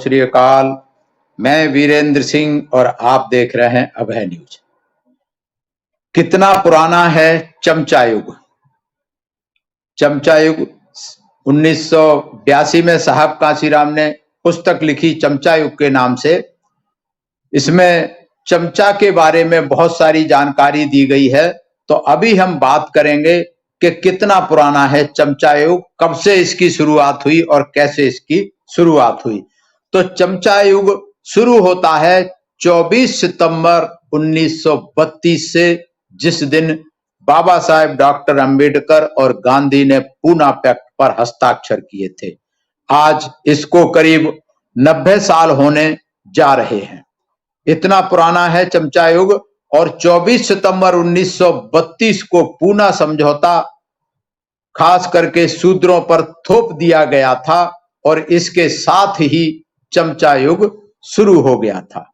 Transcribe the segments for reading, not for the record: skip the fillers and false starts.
श्री अकाल। मैं वीरेंद्र सिंह और आप देख रहे हैं अभय न्यूज। कितना पुराना है चमचा युग? चमचा युग 1982 में साहब कांशीराम ने पुस्तक लिखी चमचा युग के नाम से। इसमें चमचा के बारे में बहुत सारी जानकारी दी गई है। तो अभी हम बात करेंगे कि कितना पुराना है चमचा युग, कब से इसकी शुरुआत हुई और कैसे इसकी शुरुआत हुई। तो चमचा युग शुरू होता है 24 सितंबर 1932 से, जिस दिन बाबा साहेब डॉक्टर अंबेडकर और गांधी ने पूना पैक्ट पर हस्ताक्षर किए थे। आज इसको करीब 90 साल होने जा रहे हैं। इतना पुराना है चमचा युग। और 24 सितंबर 1932 को पूना समझौता खास करके शूद्रों पर थोप दिया गया था और इसके साथ ही चमचा युग शुरू हो गया था।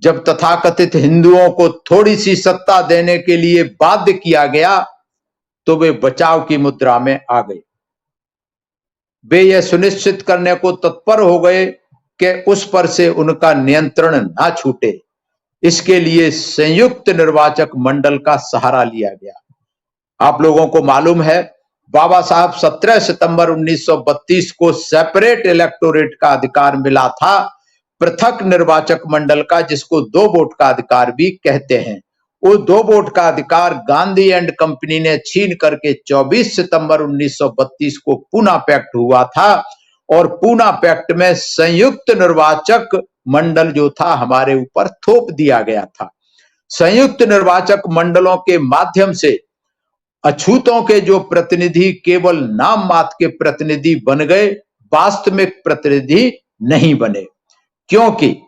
जब तथाकथित हिंदुओं को थोड़ी सी सत्ता देने के लिए बाध्य किया गया तो वे बचाव की मुद्रा में आ गए। वे यह सुनिश्चित करने को तत्पर हो गए कि उस पर से उनका नियंत्रण ना छूटे। इसके लिए संयुक्त निर्वाचक मंडल का सहारा लिया गया। आप लोगों को मालूम है, बाबा साहब 17 सितंबर 1932 को सेपरेट इलेक्टोरेट का अधिकार मिला था, पृथक निर्वाचक मंडल का, जिसको 2 वोट का अधिकार भी कहते हैं। वो 2 वोट का अधिकार गांधी एंड कंपनी ने छीन करके 24 सितंबर 1932 को पूना पैक्ट हुआ था। और पूना पैक्ट में संयुक्त निर्वाचक मंडल जो था हमारे ऊपर थोप दिया गया था। संयुक्त निर्वाचक मंडलों के माध्यम से अछूतों के जो प्रतिनिधि केवल नाम मात्र के प्रतिनिधि बन गए, वास्तविक प्रतिनिधि नहीं बने, क्योंकि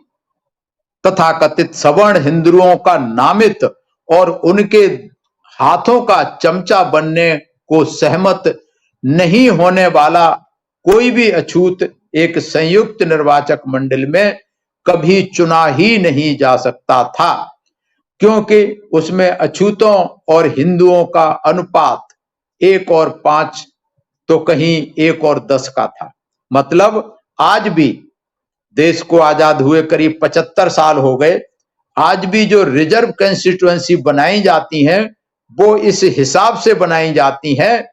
तथाकथित सवर्ण हिंदुओं का नामित और उनके हाथों का चमचा बनने को सहमत नहीं होने वाला कोई भी अछूत एक संयुक्त निर्वाचक मंडल में कभी चुना ही नहीं जा सकता था, क्योंकि उसमें अछूतों और हिंदुओं का अनुपात 1 और 5 तो कहीं 1 और 10 का था। मतलब आज भी देश को आजाद हुए करीब 75 साल हो गए, आज भी जो रिजर्व कंस्टिट्यूएंसी बनाई जाती हैं वो इस हिसाब से बनाई जाती हैं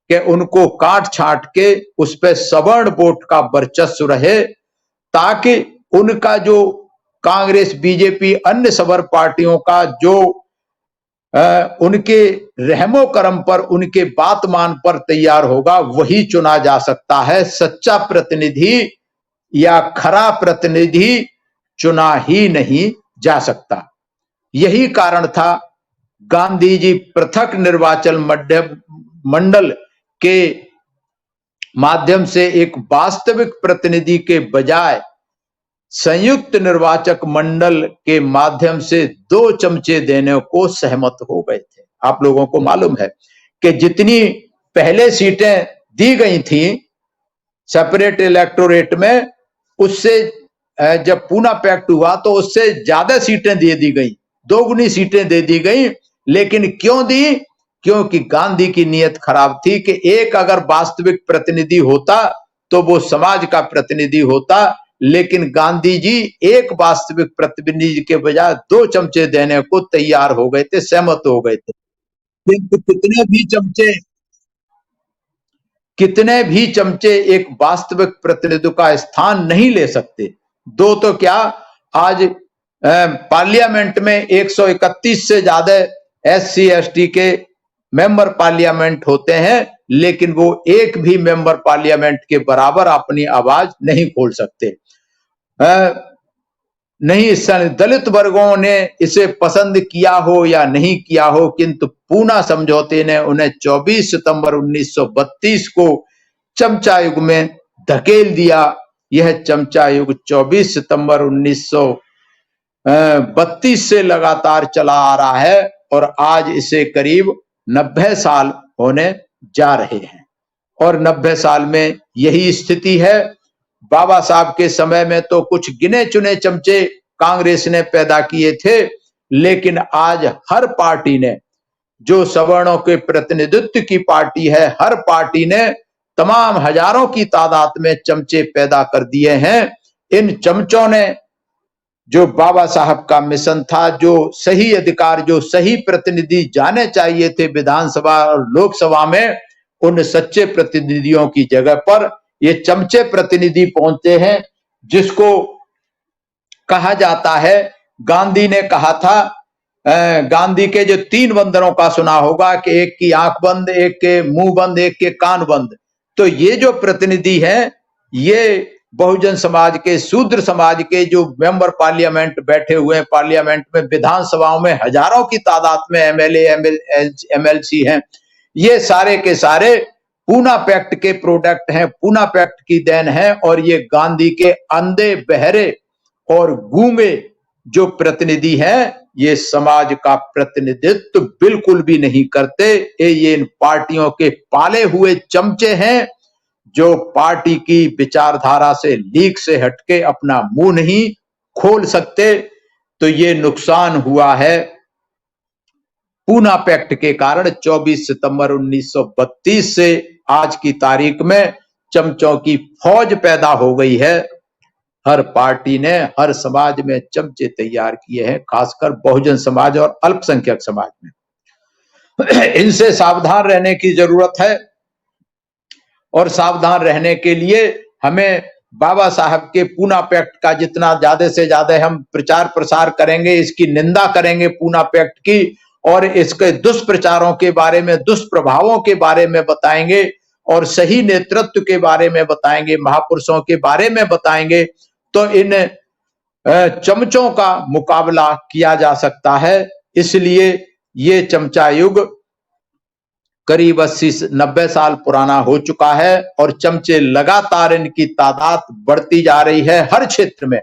कि उनको काट छाट के उस पर सवर्ण वोट का वर्चस्व रहे, ताकि उनका जो कांग्रेस, बीजेपी, अन्य सवर्ण पार्टियों का जो उनके रहमो करम पर, उनके बात मान पर तैयार होगा, वही चुना जा सकता है। सच्चा प्रतिनिधि या खरा प्रतिनिधि चुना ही नहीं जा सकता। यही कारण था गांधी जी पृथक निर्वाचन मंडल के माध्यम से एक वास्तविक प्रतिनिधि के बजाय संयुक्त निर्वाचक मंडल के माध्यम से 2 चमचे देने को सहमत हो गए थे। आप लोगों को मालूम है कि जितनी पहले सीटें दी गई थी सेपरेट इलेक्टोरेट में, उससे जब पूना पैक्ट हुआ तो उससे ज्यादा सीटें दे दी गई, 2 गुनी सीटें दे दी गई। लेकिन क्यों दी? क्योंकि गांधी की नीयत खराब थी कि एक अगर वास्तविक प्रतिनिधि होता तो वो समाज का प्रतिनिधि होता, लेकिन गांधी जी एक वास्तविक प्रतिनिधि के बजाय 2 चमचे देने को तैयार हो गए थे, सहमत हो गए थे। किंतु कितने भी चमचे एक वास्तविक प्रतिनिधि का स्थान नहीं ले सकते। 2 तो क्या, आज पार्लियामेंट में 131 से ज्यादा SC ST के मेंबर पार्लियामेंट होते हैं, लेकिन वो एक भी मेंबर पार्लियामेंट के बराबर अपनी आवाज नहीं खोल सकते। नहीं, दलित वर्गों ने इसे पसंद किया हो या नहीं किया हो, किंतु पूना समझौते ने उन्हें 24 सितंबर 1932 को चमचा युग में धकेल दिया। यह चमचा युग 24 सितंबर 1932 से लगातार चला आ रहा है और आज इसे करीब 90 साल होने जा रहे हैं। और 90 साल में यही स्थिति है। बाबा साहब के समय में तो कुछ गिने चुने चमचे कांग्रेस ने पैदा किए थे, लेकिन आज हर पार्टी ने, जो सवर्णों के प्रतिनिधित्व की पार्टी है, हर पार्टी ने तमाम हजारों की तादाद में चमचे पैदा कर दिए हैं। इन चमचों ने जो बाबा साहब का मिशन था, जो सही अधिकार, जो सही प्रतिनिधि जाने चाहिए थे विधानसभा और लोकसभा में, उन सच्चे प्रतिनिधियों की जगह पर ये चमचे प्रतिनिधि पहुंचे हैं, जिसको कहा जाता है, गांधी ने कहा था, गांधी के जो 3 बंदरों का सुना होगा कि एक की आंख बंद, एक के मुंह बंद, एक के कान बंद। तो ये जो प्रतिनिधि हैं, ये बहुजन समाज के, शूद्र समाज के जो मेंबर पार्लियामेंट बैठे हुए हैं, पार्लियामेंट में, विधानसभाओं में हजारों की तादाद में एमएलए एमएलसी हैं, ये सारे के सारे पूना पैक्ट के प्रोडक्ट हैं, पूना पैक्ट की देन है। और ये गांधी के अंधे, बहरे और गूंगे जो प्रतिनिधि हैं, ये समाज का प्रतिनिधित्व बिल्कुल भी नहीं करते। ये इन पार्टियों के पाले हुए चमचे हैं, जो पार्टी की विचारधारा से, लीक से हटके अपना मुंह नहीं खोल सकते। तो ये नुकसान हुआ है पूना पैक्ट के कारण। 24 सितंबर 1932 से आज की तारीख में चमचों की फौज पैदा हो गई है। हर पार्टी ने हर समाज में चमचे तैयार किए हैं, खासकर बहुजन समाज और अल्पसंख्यक समाज में। इनसे सावधान रहने की जरूरत है, और सावधान रहने के लिए हमें बाबा साहब के पूना पैक्ट का जितना ज्यादा से ज्यादा हम प्रचार प्रसार करेंगे, इसकी निंदा करेंगे पूना पैक्ट की, और इसके दुष्प्रचारों के बारे में, दुष्प्रभावों के बारे में बताएंगे, और सही नेतृत्व के बारे में बताएंगे, महापुरुषों के बारे में बताएंगे, तो इन चमचों का मुकाबला किया जा सकता है। इसलिए ये चमचा युग करीब 80-90 साल पुराना हो चुका है, और चमचे लगातार इनकी तादाद बढ़ती जा रही है। हर क्षेत्र में,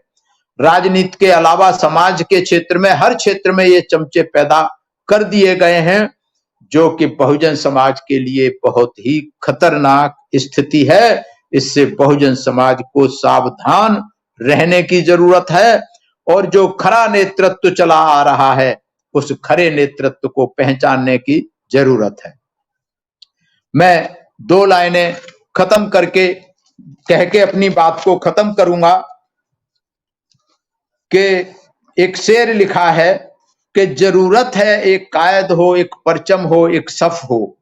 राजनीति के अलावा समाज के क्षेत्र में, हर क्षेत्र में ये चमचे पैदा कर दिए गए हैं, जो कि बहुजन समाज के लिए बहुत ही खतरनाक स्थिति है। इससे बहुजन समाज को सावधान रहने की जरूरत है, और जो खरा नेतृत्व चला आ रहा है, उस खरे नेतृत्व को पहचानने की जरूरत है। मैं 2 लाइनें खत्म करके, कह के अपनी बात को खत्म करूंगा कि एक शेर लिखा है कि जरूरत है एक कायद हो, एक परचम हो, एक सफ हो,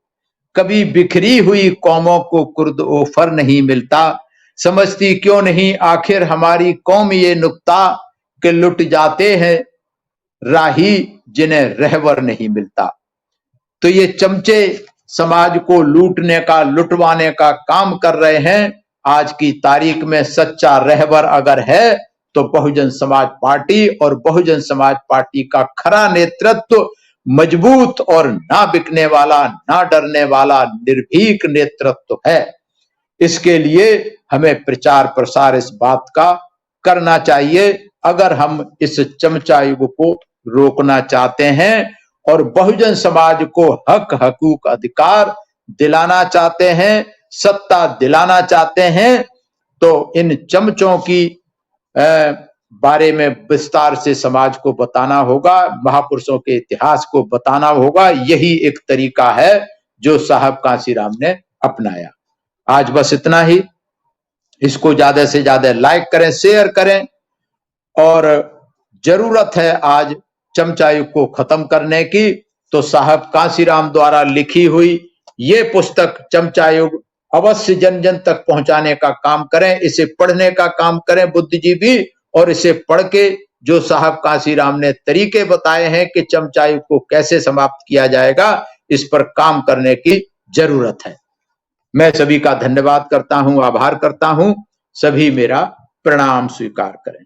कभी बिखरी हुई कौमों को कुर्द ओफर नहीं मिलता, समझती क्यों नहीं आखिर हमारी कौम ये नुक्ता कि लुट जाते हैं राही जिन्हें रहबर नहीं मिलता। तो ये चमचे समाज को लूटने का, लुटवाने का काम कर रहे हैं। आज की तारीख में सच्चा रहबर अगर है तो बहुजन समाज पार्टी, और बहुजन समाज पार्टी का खरा नेतृत्व मजबूत और ना बिकने वाला, ना डरने वाला निर्भीक नेतृत्व है। इसके लिए हमें प्रचार प्रसार इस बात का करना चाहिए, अगर हम इस चमचा युग को रोकना चाहते हैं और बहुजन समाज को हक, हकूक, अधिकार दिलाना चाहते हैं, सत्ता दिलाना चाहते हैं, तो इन चमचों की बारे में विस्तार से समाज को बताना होगा, महापुरुषों के इतिहास को बताना होगा। यही एक तरीका है जो साहब कांशीराम ने अपनाया। आज बस इतना ही। इसको ज्यादा से ज्यादा लाइक करें, शेयर करें, और जरूरत है आज चमचा युग को खत्म करने की। तो साहब कांशीराम द्वारा लिखी हुई ये पुस्तक चमचा युग अवश्य जन जन तक पहुंचाने का काम करें, इसे पढ़ने का काम करें बुद्धिजीवी, और इसे पढ़ के जो साहब कांशीराम ने तरीके बताए हैं कि चमचा युग को कैसे समाप्त किया जाएगा, इस पर काम करने की जरूरत है। मैं सभी का धन्यवाद करता हूं, आभार करता हूं। सभी मेरा प्रणाम स्वीकार करें।